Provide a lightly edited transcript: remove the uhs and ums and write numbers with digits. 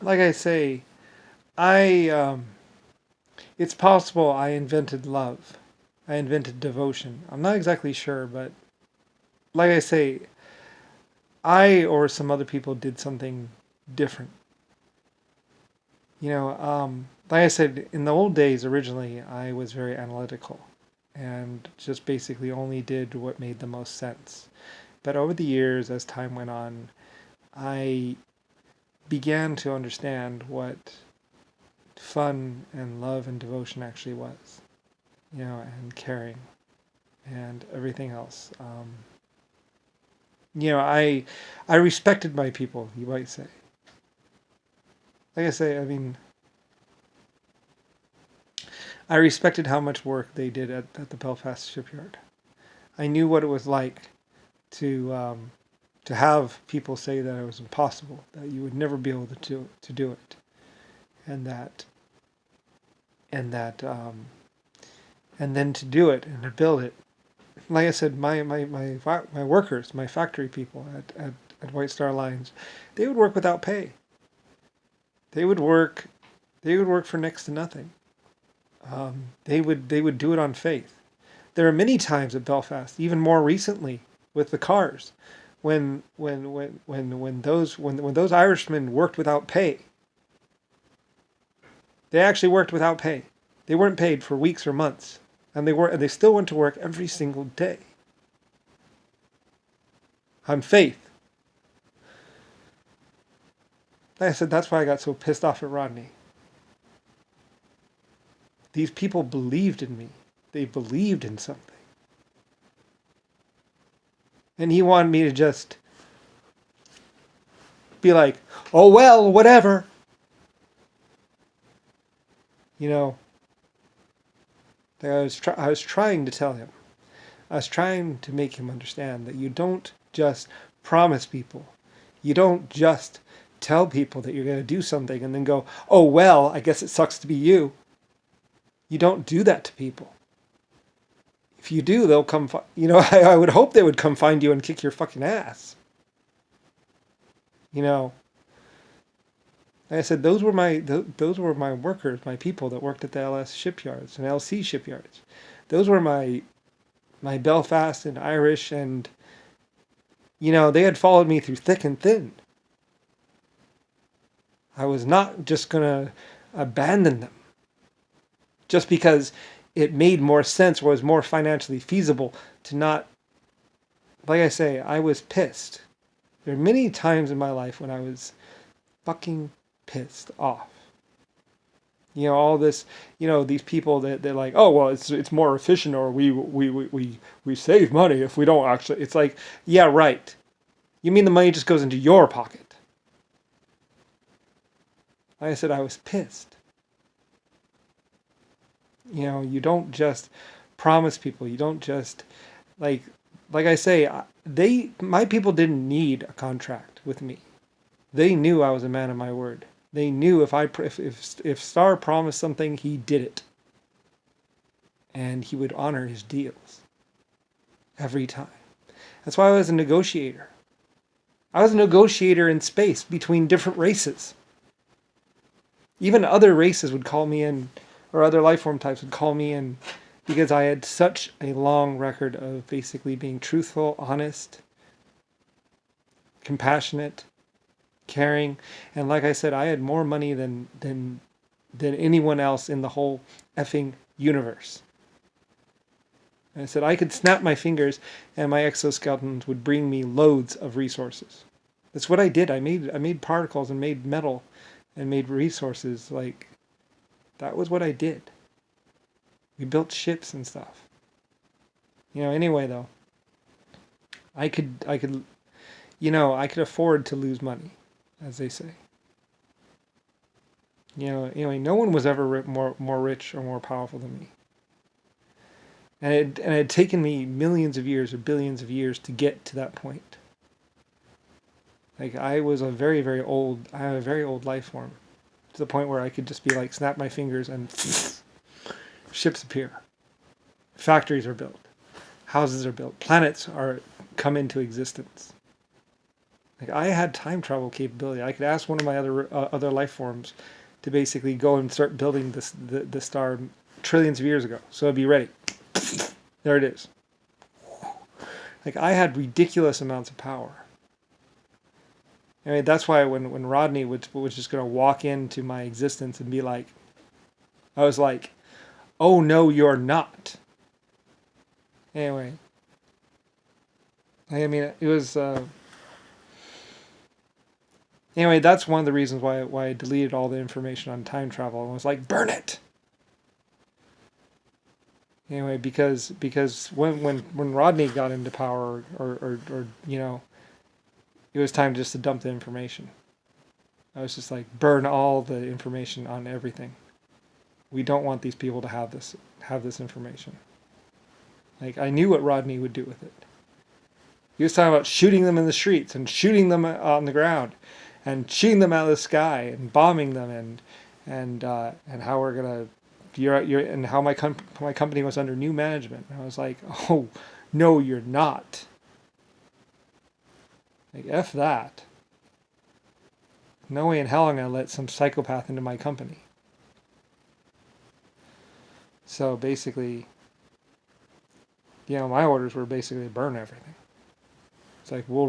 like I say, I it's possible I invented love. I invented devotion. I'm not exactly sure, but like I say, I or some other people did something different. Like I said, in the old days, originally, I was very analytical and just basically only did what made the most sense. But over the years, as time went on, I began to understand what fun and love and devotion actually was, and caring and everything else. I respected my people, you might say. Like I say, I mean, I respected how much work they did at the Belfast shipyard. I knew what it was like to to have people say that it was impossible, that you would never be able to do it, and that and then to do it and to build it. Like I said, my workers, my factory people at White Star Lines, they would work without pay. They would work they would work for next to nothing. They would do it on faith. There are many times at Belfast, even more recently with the cars, when those Irishmen worked without pay. They actually worked without pay. They weren't paid for weeks or months, and they still went to work every single day on faith. Like I said, that's why I got so pissed off at Rodney. These people believed in me. They believed in something. And he wanted me to just be like, oh well, whatever. You know, I was trying to tell him. I was trying to make him understand that you don't just promise people. You don't just tell people that you're going to do something and then go, oh well, I guess it sucks to be you. You don't do that to people. If you do, they'll come. I would hope they would come find you and kick your fucking ass. You know, like I said, those were my workers, my people that worked at the LS shipyards and LC shipyards. Those were my Belfast and Irish, and they had followed me through thick and thin. I was not just gonna abandon them just because it made more sense or was more financially feasible to not. Like I say, I was pissed. There are many times in my life when I was fucking pissed off. All this, these people that they're like, oh well, it's more efficient, or we save money if we don't actually. It's like, yeah, right. You mean the money just goes into your pocket? Like I said, I was pissed. You don't just promise people. You don't just like I say, my people didn't need a contract with me. They knew I was a man of my word. They knew if Starr promised something, he did it, and he would honor his deals every time. That's why I was a negotiator. I was a negotiator in space between different races. Even other races would call me in, or other life form types would call me in, because I had such a long record of basically being truthful, honest, compassionate, caring, and like I said, I had more money than anyone else in the whole effing universe. And I said I could snap my fingers and my exoskeletons would bring me loads of resources. That's what I did. I made particles and made metal and made resources. Like, that was what I did. We built ships and stuff. Anyway though, I could I could afford to lose money, as they say. Anyway, no one was ever more rich or more powerful than me. And it had taken me millions of years or billions of years to get to that point. Like, I was a very, very old, I have a very old life form, to the point where I could just be like, snap my fingers and ships appear. Factories are built. Houses are built. Planets are come into existence. Like I had time travel capability. I could ask one of my other life forms to basically go and start building the star trillions of years ago. So it'd be ready. There it is. Like I had ridiculous amounts of power. I mean, that's why when Rodney was just going to walk into my existence and be like, I was like, oh no, you're not. Anyway, I mean, it was. Anyway, that's one of the reasons why I deleted all the information on time travel and was like, burn it. Anyway, because when Rodney got into power, or it was time just to dump the information. I was just like, burn all the information on everything. We don't want these people to have this information. Like I knew what Rodney would do with it. He was talking about shooting them in the streets and shooting them on the ground, and shooting them out of the sky and bombing them, and how we're gonna you're and how my company was under new management. And I was like, oh no, you're not. Like F that. No way in hell I'm gonna let some psychopath into my company. So basically, my orders were basically burn everything. It's like we'll